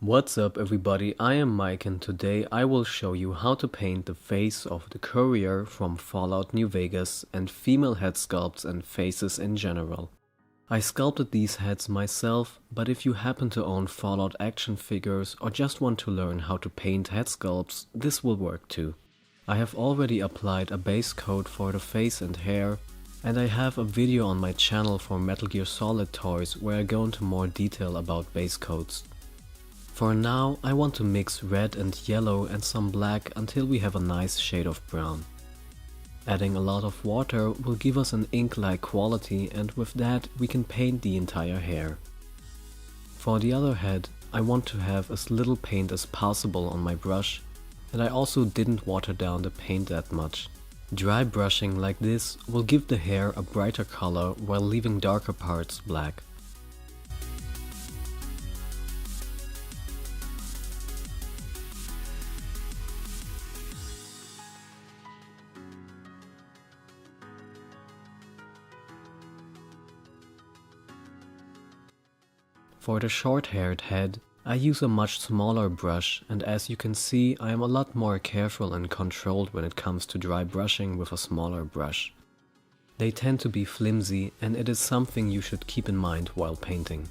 What's up everybody, I am Mike and today I will show you how to paint the face of the Courier from Fallout New Vegas and female head sculpts and faces in general. I sculpted these heads myself, but if you happen to own Fallout action figures or just want to learn how to paint head sculpts, this will work too. I have already applied a base coat for the face and hair, and I have a video on my channel for Metal Gear Solid toys where I go into more detail about base coats. For now, I want to mix red and yellow and some black until we have a nice shade of brown. Adding a lot of water will give us an ink-like quality, and with that we can paint the entire hair. For the other head, I want to have as little paint as possible on my brush, and I also didn't water down the paint that much. Dry brushing like this will give the hair a brighter color while leaving darker parts black. For the short-haired head, I use a much smaller brush, and as you can see, I am a lot more careful and controlled when it comes to dry brushing with a smaller brush. They tend to be flimsy, and it is something you should keep in mind while painting.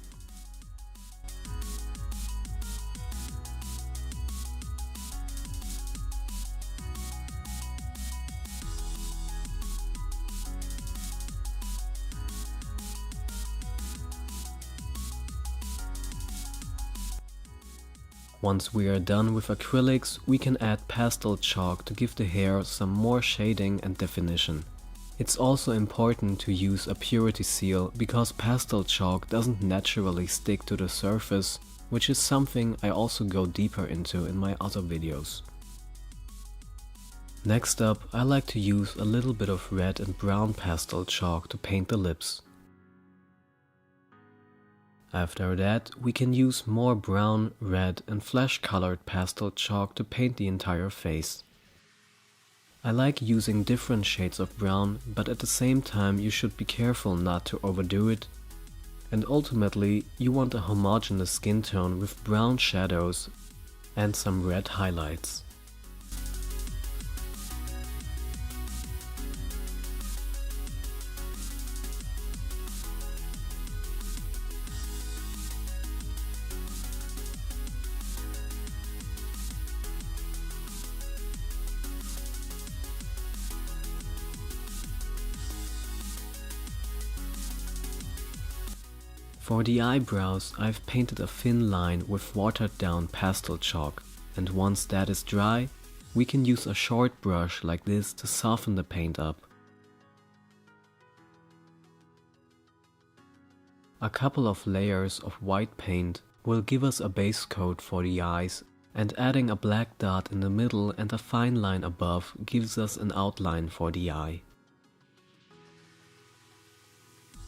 Once we are done with acrylics, we can add pastel chalk to give the hair some more shading and definition. It's also important to use a purity seal because pastel chalk doesn't naturally stick to the surface, which is something I also go deeper into in my other videos. Next up, I like to use a little bit of red and brown pastel chalk to paint the lips. After that, we can use more brown, red and flesh-colored pastel chalk to paint the entire face. I like using different shades of brown, but at the same time you should be careful not to overdo it. And ultimately, you want a homogeneous skin tone with brown shadows and some red highlights. For the eyebrows, I've painted a thin line with watered down pastel chalk, and once that is dry, we can use a short brush like this to soften the paint up. A couple of layers of white paint will give us a base coat for the eyes, and adding a black dot in the middle and a fine line above gives us an outline for the eye.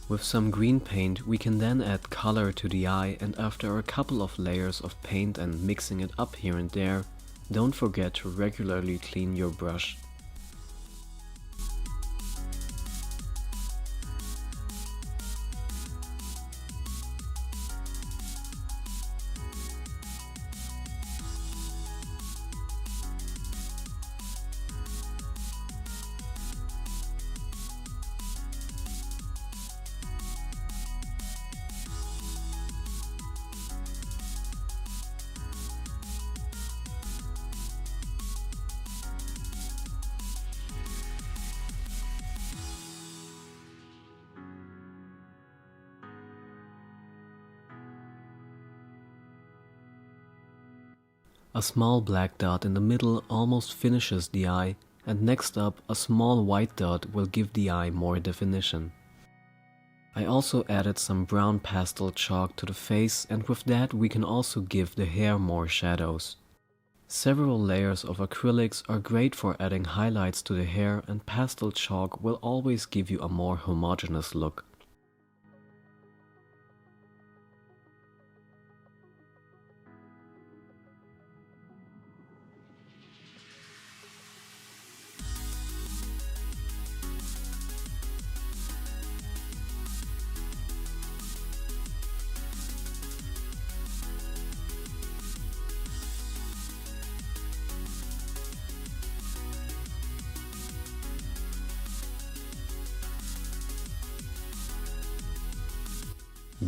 With some green paint we can then add color to the eye, and after a couple of layers of paint and mixing it up here and there, don't forget to regularly clean your brush. A small black dot in the middle almost finishes the eye, and next up a small white dot will give the eye more definition. I also added some brown pastel chalk to the face, and with that we can also give the hair more shadows. Several layers of acrylics are great for adding highlights to the hair, and pastel chalk will always give you a more homogeneous look.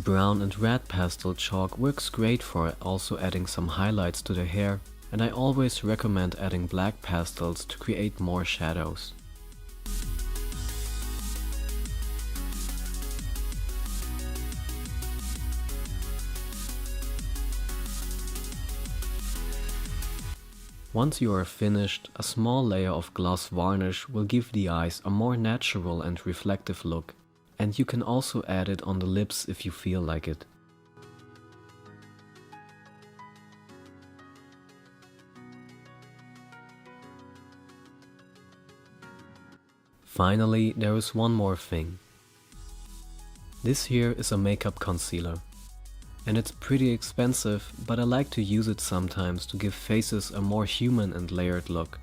brown and red pastel chalk works great for also adding some highlights to the hair, and I always recommend adding black pastels to create more shadows. Once you are finished, a small layer of gloss varnish will give the eyes a more natural and reflective look, and you can also add it on the lips if you feel like it. Finally, there is one more thing. This here is a makeup concealer. And it's pretty expensive, but I like to use it sometimes to give faces a more human and layered look.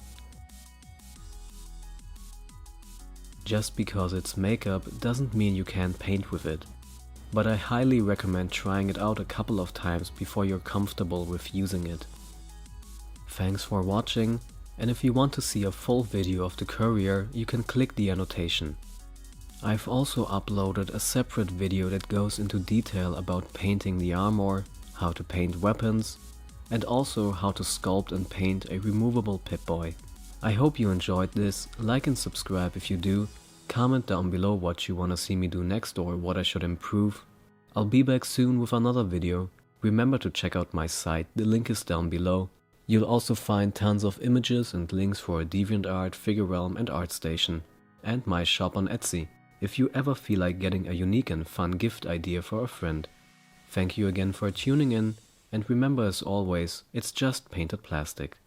Just because it's makeup doesn't mean you can't paint with it, but I highly recommend trying it out a couple of times before you're comfortable with using it. Thanks for watching, and if you want to see a full video of the Courier, you can click the annotation. I've also uploaded a separate video that goes into detail about painting the armor, how to paint weapons, and also how to sculpt and paint a removable Pip-Boy. I hope you enjoyed this, like and subscribe if you do, comment down below what you wanna see me do next or what I should improve. I'll be back soon with another video. Remember to check out my site, the link is down below. You'll also find tons of images and links for DeviantArt, Figurerealm and ArtStation, and my shop on Etsy, if you ever feel like getting a unique and fun gift idea for a friend. Thank you again for tuning in, and remember as always, it's just painted plastic.